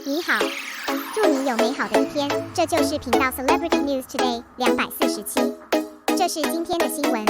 你好，祝你有美好的一天。这就是频道 Celebrity News Today 247。这是今天的新闻。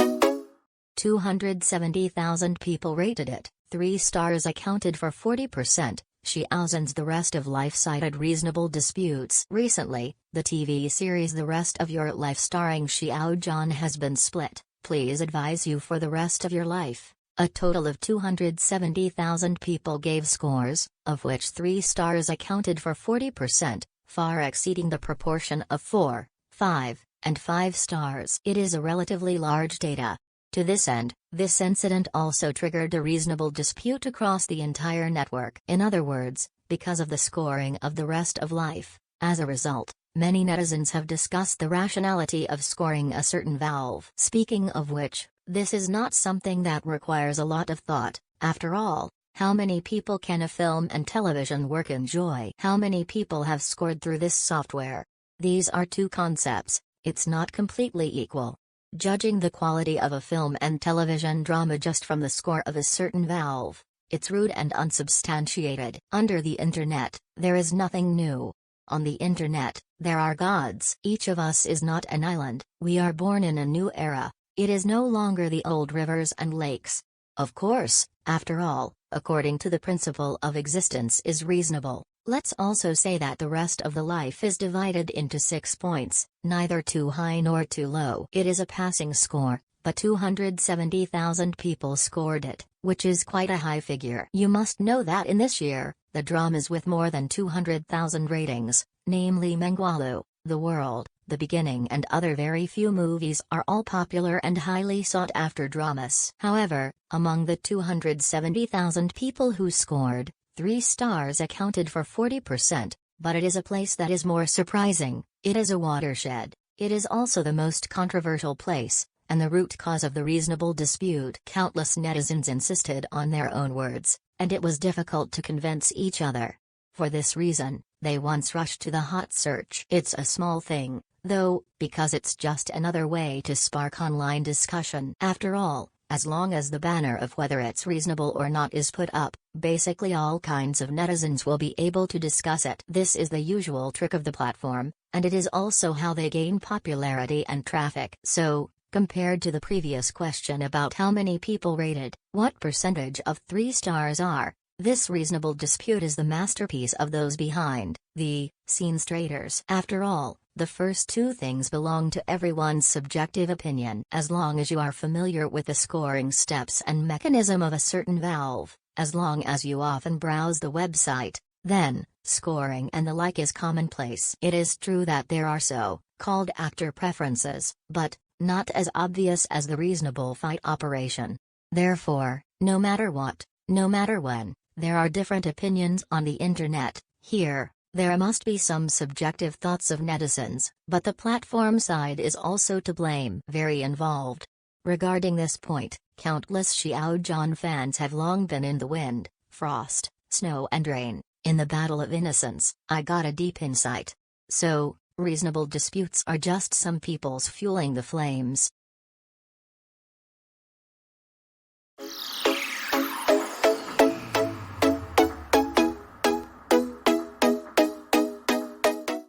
270,000 people rated it. 3 stars accounted for 40%. Xiao Zhan's The Rest of Life cited reasonable disputes. Recently, the TV series The Rest of Your Life starring Xiao Zhan has been split. Please advise you for the rest of your life. A total of 270,000 people gave scores, of which 3 stars accounted for 40%, far exceeding the proportion of 4, 5, and 5 stars. It is a relatively large data. To this end, this incident also triggered a reasonable dispute across the entire network. In other words, because of the scoring of The Rest of Life, as a result, many netizens have discussed the rationality of scoring a certain valve. Speaking of which, this is not something that requires a lot of thought. After all, how many people can a film and television work enjoy? How many people have scored through this software? These are two concepts. It's not completely equal. Judging the quality of a film and television drama just from the score of a certain valve, it's rude and unsubstantiated. Under the internet, there is nothing new. On the internet, there are gods. Each of us is not an island. We are born in a new era. It is no longer the old rivers and lakes. Of course, after all, according to the principle of existence is reasonable. Let's also say that the rest of the life is divided into 6 points, neither too high nor too low. It is a passing score, but 270,000 people scored it, which is quite a high figure. You must know that in this year, the dramas with more than 200,000 ratings, namely Mengwalu, The World, The Beginning and other very few movies are all popular and highly sought after dramas. However, among the 270,000 people who scored, 3 stars accounted for 40%, but it is a place that is more surprising. It is a watershed. It is also the most controversial place, and the root cause of the reasonable dispute. Countless netizens insisted on their own words, and it was difficult to convince each other. For this reason, they once rushed to the hot search. It's a small thing, though, because it's just another way to spark online discussion. After all, as long as the banner of whether it's reasonable or not is put up, basically all kinds of netizens will be able to discuss it. This is the usual trick of the platform, and it is also how they gain popularity and traffic. So, compared to the previous question about how many people rated what percentage of 3 stars are, this reasonable dispute is the masterpiece of those behind the scenes traders. After all, the first 2 things belong to everyone's subjective opinion. As long as you are familiar with the scoring steps and mechanism of a certain valve, as long as you often browse the website, then, scoring and the like is commonplace. It is true that there are so-called actor preferences, but not as obvious as the reasonable fight operation. Therefore, no matter what, no matter when, there are different opinions on the internet. Here, there must be some subjective thoughts of netizens, but the platform side is also to blame. Very involved. Regarding this point, countless Xiao Zhan fans have long been in the wind, frost, snow and rain, in the battle of innocence. I got a deep insight. So, reasonable disputes are just some people's fueling the flames.